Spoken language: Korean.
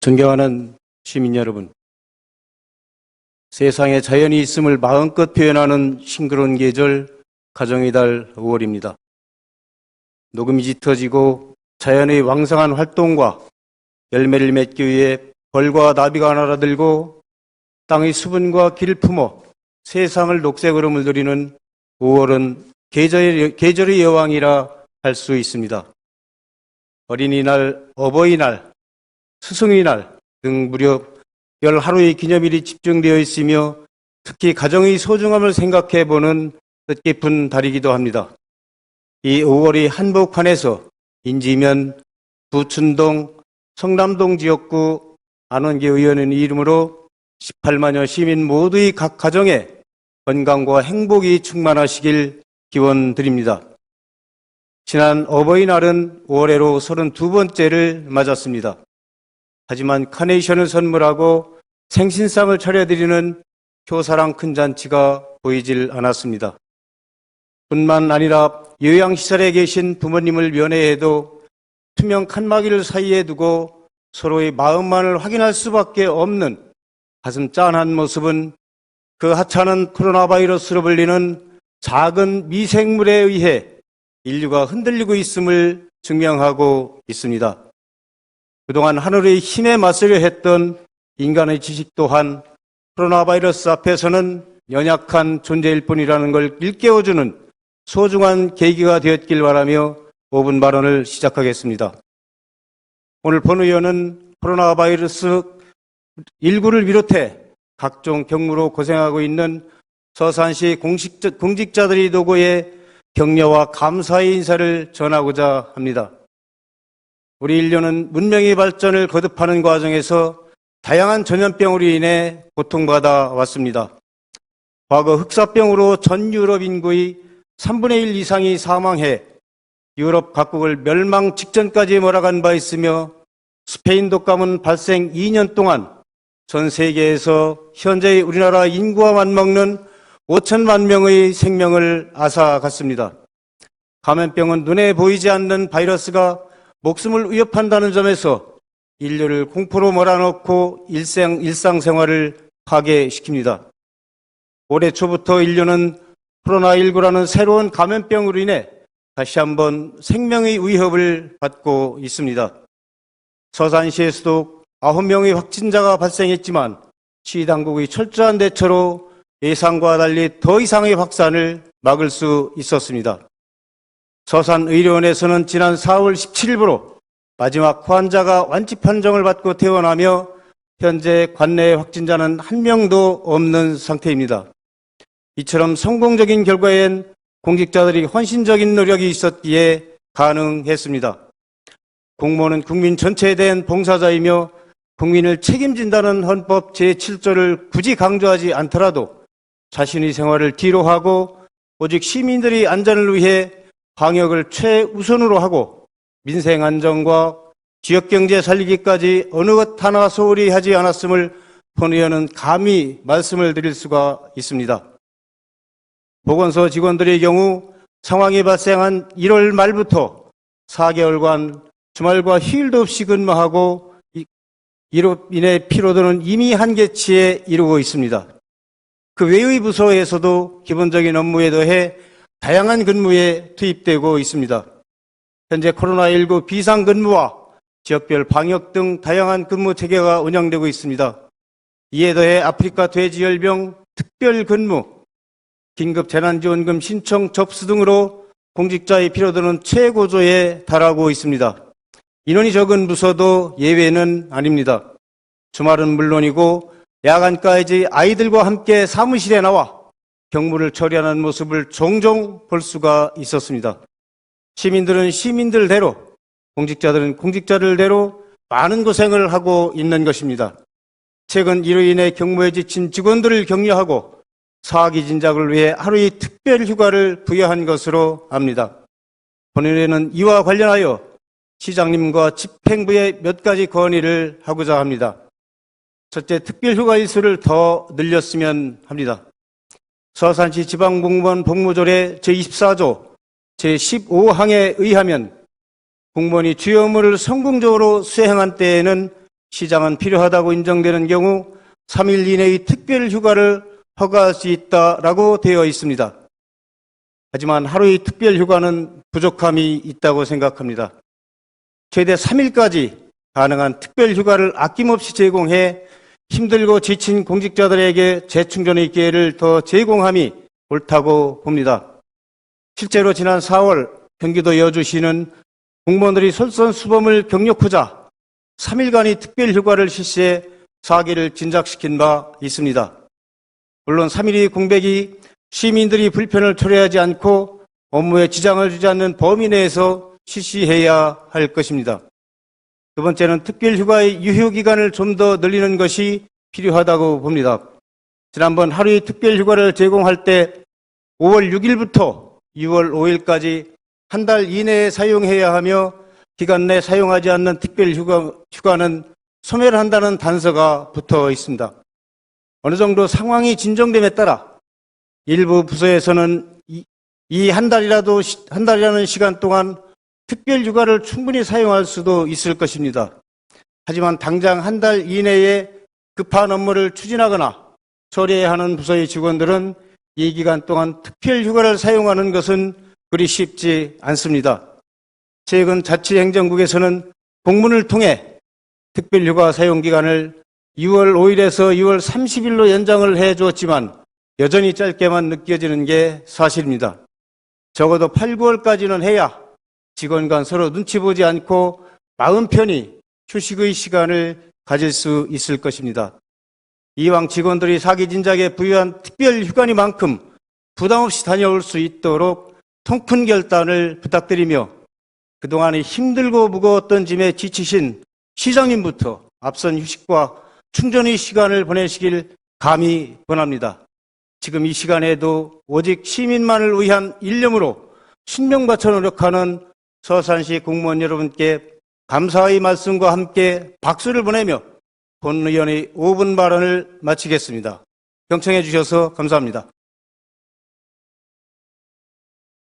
존경하는 시민 여러분, 세상에 자연이 있음을 마음껏 표현하는 싱그러운 계절 가정의 달 5월입니다. 녹음이 짙어지고 자연의 왕성한 활동과 열매를 맺기 위해 벌과 나비가 날아들고 땅의 수분과 길을 품어 세상을 녹색으로 물들이는 5월은 계절의 여왕이라 할 수 있습니다. 어린이날, 어버이날, 스승의날 등 무려 11하루의 기념일이 집중되어 있으며 특히 가정의 소중함을 생각해보는 뜻깊은 달이기도 합니다. 이 5월이 한복판에서 인지면, 부춘동, 성남동 지역구 안원기 의원의 이름으로 18만여 시민 모두의 각 가정에 건강과 행복이 충만하시길 기원드립니다. 지난 어버이날은 올해로 32번째를 맞았습니다. 하지만 카네이션을 선물하고 생신상을 차려드리는 효사랑 큰 잔치가 보이질 않았습니다. 뿐만 아니라 요양시설에 계신 부모님을 면회해도 투명 칸막이를 사이에 두고 서로의 마음만을 확인할 수밖에 없는 가슴 짠한 모습은 그 하찮은 코로나 바이러스로 불리는 작은 미생물에 의해 인류가 흔들리고 있음을 증명하고 있습니다. 그동안 하늘의 힘에 맞서려 했던 인간의 지식 또한 코로나 바이러스 앞에서는 연약한 존재일 뿐이라는 걸 일깨워주는 소중한 계기가 되었길 바라며 5분 발언을 시작하겠습니다. 오늘 본 의원은 코로나 바이러스 19를 비롯해 각종 경무로 고생하고 있는 서산시 공직자들의 도구에 격려와 감사의 인사를 전하고자 합니다. 우리 인류는 문명의 발전을 거듭하는 과정에서 다양한 전염병으로 인해 고통받아 왔습니다. 과거 흑사병으로 전 유럽 인구의 3분의 1 이상이 사망해 유럽 각국을 멸망 직전까지 몰아간 바 있으며 스페인 독감은 발생 2년 동안 전 세계에서 현재의 우리나라 인구와 맞먹는 5천만 명의 생명을 앗아갔습니다. 감염병은 눈에 보이지 않는 바이러스가 목숨을 위협한다는 점에서 인류를 공포로 몰아넣고 일상생활을 파괴시킵니다. 올해 초부터 인류는 코로나19라는 새로운 감염병으로 인해 다시 한번 생명의 위협을 받고 있습니다. 서산시에서도 9명의 확진자가 발생했지만 시당국의 철저한 대처로 예상과 달리 더 이상의 확산을 막을 수 있었습니다. 서산의료원에서는 지난 4월 17일부로 마지막 환자가 완치 판정을 받고 퇴원하며 현재 관내 확진자는 1명도 없는 상태입니다. 이처럼 성공적인 결과엔 공직자들이 헌신적인 노력이 있었기에 가능했습니다. 공무원은 국민 전체에 대한 봉사자이며 국민을 책임진다는 헌법 제7조를 굳이 강조하지 않더라도 자신의 생활을 뒤로하고 오직 시민들의 안전을 위해 방역을 최우선으로 하고 민생 안정과 지역경제 살리기까지 어느 것 하나 소홀히 하지 않았음을 본 의원은 감히 말씀을 드릴 수가 있습니다. 보건소 직원들의 경우 상황이 발생한 1월 말부터 4개월간 주말과 휴일도 없이 근무하고 이로 인해 피로도는 이미 한계치에 이르고 있습니다. 그 외의 부서에서도 기본적인 업무에 더해 다양한 근무에 투입되고 있습니다. 현재 코로나19 비상근무와 지역별 방역 등 다양한 근무 체계가 운영되고 있습니다. 이에 더해 아프리카 돼지열병 특별근무, 긴급재난지원금 신청 접수 등으로 공직자의 피로도는 최고조에 달하고 있습니다. 인원이 적은 부서도 예외는 아닙니다. 주말은 물론이고 야간까지 아이들과 함께 사무실에 나와 경무를 처리하는 모습을 종종 볼 수가 있었습니다. 시민들은 시민들대로, 공직자들은 공직자들대로 많은 고생을 하고 있는 것입니다. 최근 이로 인해 경무에 지친 직원들을 격려하고 사기 진작을 위해 하루의 특별 휴가를 부여한 것으로 압니다. 본회의는 이와 관련하여 시장님과 집행부에 몇 가지 건의를 하고자 합니다. 첫째, 특별휴가 일수를 더 늘렸으면 합니다. 서산시 지방공무원 복무조례 제24조 제15항에 의하면 공무원이 주요 업무를 성공적으로 수행한 때에는 시장은 필요하다고 인정되는 경우 3일 이내의 특별 휴가를 허가할 수 있다라고 되어 있습니다. 하지만 하루의 특별 휴가는 부족함이 있다고 생각합니다. 최대 3일까지 가능한 특별 휴가를 아낌없이 제공해 힘들고 지친 공직자들에게 재충전의 기회를 더 제공함이 옳다고 봅니다. 실제로 지난 4월 경기도 여주시는 공무원들이 솔선수범을 격려하자 3일간의 특별 휴가를 실시해 사기를 진작시킨 바 있습니다. 물론 3일의 공백이 시민들이 불편을 초래하지 않고 업무에 지장을 주지 않는 범위 내에서 실시해야 할 것입니다. 두 번째는 특별 휴가의 유효 기간을 좀 더 늘리는 것이 필요하다고 봅니다. 지난번 하루의 특별 휴가를 제공할 때 5월 6일부터 6월 5일까지 한 달 이내에 사용해야 하며 기간 내 사용하지 않는 특별 휴가는 소멸한다는 단서가 붙어 있습니다. 어느 정도 상황이 진정됨에 따라 일부 부서에서는 이 한 달이라는 시간 동안 특별 휴가를 충분히 사용할 수도 있을 것입니다. 하지만 당장 한 달 이내에 급한 업무를 추진하거나 처리해야 하는 부서의 직원들은 이 기간 동안 특별 휴가를 사용하는 것은 그리 쉽지 않습니다. 최근 자치행정국에서는 공문을 통해 특별 휴가 사용 기간을 2월 5일에서 2월 30일로 연장을 해 주었지만 여전히 짧게만 느껴지는 게 사실입니다. 적어도 8, 9월까지는 해야 직원 간 서로 눈치 보지 않고 마음 편히 휴식의 시간을 가질 수 있을 것입니다. 이왕 직원들이 사기 진작에 부여한 특별 휴가니만큼 부담 없이 다녀올 수 있도록 통큰 결단을 부탁드리며 그동안의 힘들고 무거웠던 짐에 지치신 시장님부터 앞선 휴식과 충전의 시간을 보내시길 감히 권합니다. 지금 이 시간에도 오직 시민만을 위한 일념으로 신명 바쳐 노력하는 서산시 공무원 여러분께 감사의 말씀과 함께 박수를 보내며 본 의원의 5분 발언을 마치겠습니다. 경청해 주셔서 감사합니다.